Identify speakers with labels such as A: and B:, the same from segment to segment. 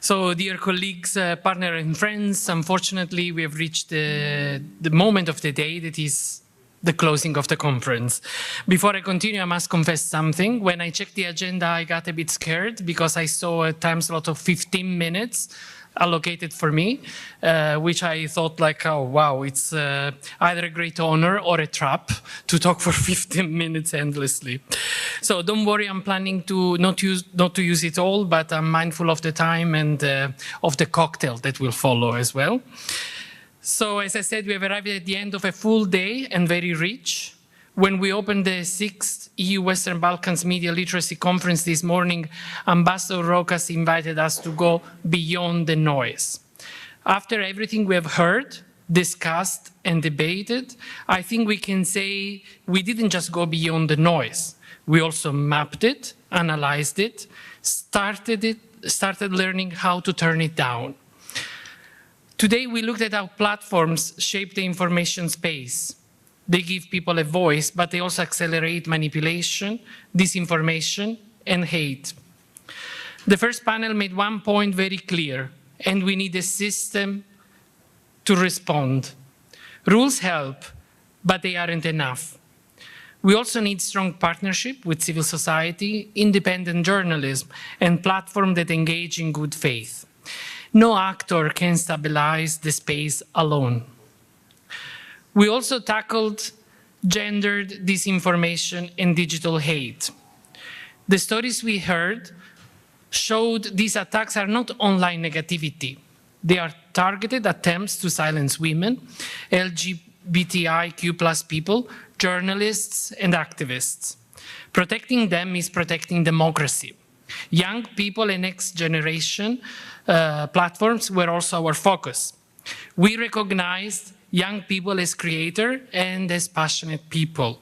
A: So, dear colleagues, partners and friends, unfortunately, we have reached the moment of the day that is the closing of the conference. Before I continue, I must confess something. When I checked the agenda, I got a bit scared because I saw a time slot of 15 minutes allocated for me, which I thought like, oh, wow, it's either a great honor or a trap to talk for 15 minutes endlessly. So don't worry, I'm planning to not to use it all, but I'm mindful of the time and of the cocktail that will follow as well. So as I said, we have arrived at the end of a full day and very rich. When we opened the 6th EU Western Balkans Media Literacy Conference this morning, Ambassador Rokas invited us to go beyond the noise. After everything we have heard, discussed, and debated, I think we can say we didn't just go beyond the noise. We also mapped it, analyzed it, started learning how to turn it down. Today, we looked at how platforms shape the information space. They give people a voice, but they also accelerate manipulation, disinformation, and hate. The first panel made one point very clear, and we need a system to respond. Rules help, but they aren't enough. We also need strong partnership with civil society, independent journalism, and platforms that engage in good faith. No actor can stabilize the space alone. We also tackled gendered disinformation and digital hate. The stories we heard showed these attacks are not online negativity. They are targeted attempts to silence women, LGBTIQ+ people, journalists, and activists. Protecting them is protecting democracy. Young people and next generation platforms were also our focus. We recognized young people as creator and as passionate people,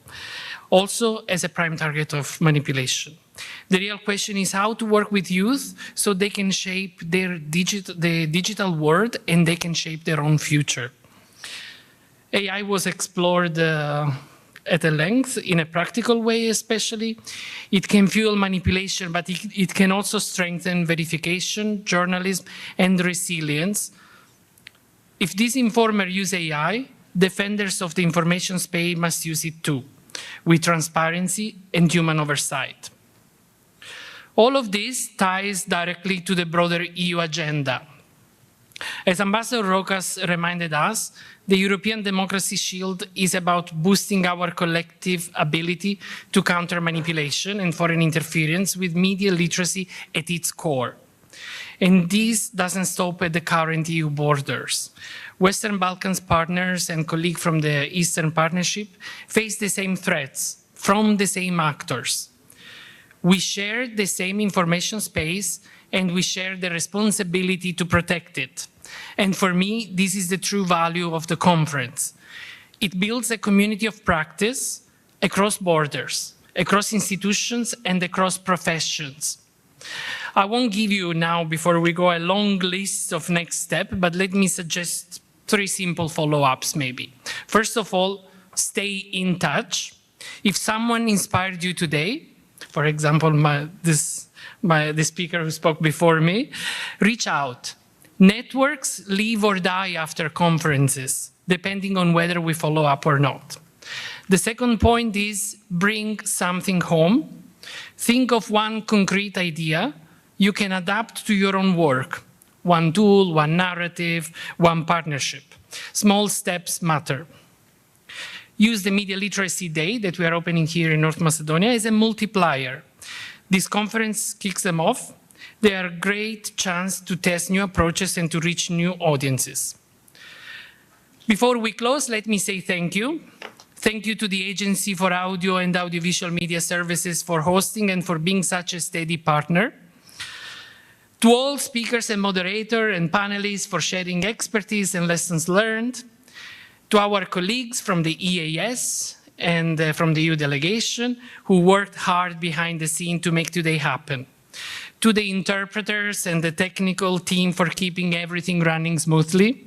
A: also as a prime target of manipulation. The real question is how to work with youth so they can shape the digital world and they can shape their own future. AI was explored at a length, in a practical way especially. It can fuel manipulation, but it can also strengthen verification, journalism, and resilience. If disinformers use AI, defenders of the information space must use it too, with transparency and human oversight. All of this ties directly to the broader EU agenda. As Ambassador Rokas reminded us, the European Democracy Shield is about boosting our collective ability to counter manipulation and foreign interference with media literacy at its core. And this doesn't stop at the current EU borders. Western Balkans partners and colleagues from the Eastern Partnership face the same threats from the same actors. We share the same information space and we share the responsibility to protect it. And for me, this is the true value of the conference. It builds a community of practice across borders, across institutions, and across professions. I won't give you now, before we go, a long list of next steps, but let me suggest 3 simple follow-ups maybe. First of all, stay in touch. If someone inspired you today, for example, the speaker who spoke before me, reach out. Networks live or die after conferences, depending on whether we follow up or not. The second point is bring something home. Think of one concrete idea you can adapt to your own work. One tool, one narrative, one partnership. Small steps matter. Use the Media Literacy Day that we are opening here in North Macedonia as a multiplier. This conference kicks them off. They are a great chance to test new approaches and to reach new audiences. Before we close, let me say thank you. Thank you to the Agency for Audio and Audiovisual Media Services for hosting and for being such a steady partner. To all speakers and moderators and panelists for sharing expertise and lessons learned. To our colleagues from the EAS and from the EU delegation who worked hard behind the scene to make today happen. To the interpreters and the technical team for keeping everything running smoothly.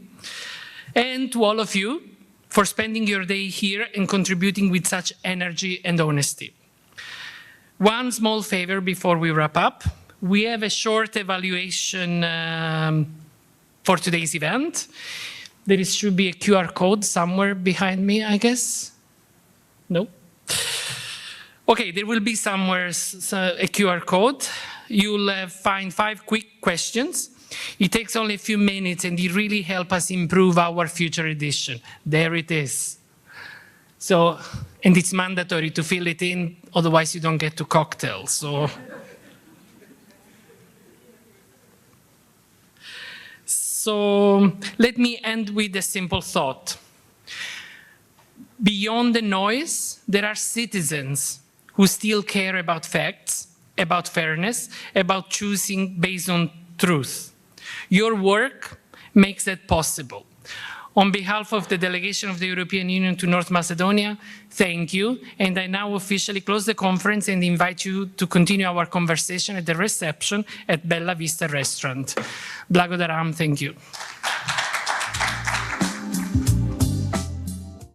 A: And to all of you for spending your day here and contributing with such energy and honesty. One small favor before we wrap up. we have a short evaluation for today's event. There should be a QR code somewhere behind me, I guess. No? Okay, there will be somewhere a QR code. You'll find 5 quick questions. It takes only a few minutes and it really helps us improve our future edition. There it is. So, and it's mandatory to fill it in, otherwise you don't get to cocktails. So let me end with a simple thought. Beyond the noise, there are citizens who still care about facts, about fairness, about choosing based on truth. Your work makes that possible. On behalf of the delegation of the European Union to North Macedonia, thank you. And I now officially close the conference and invite you to continue our conversation at the reception at Bella Vista Restaurant. Blagodaram, thank you.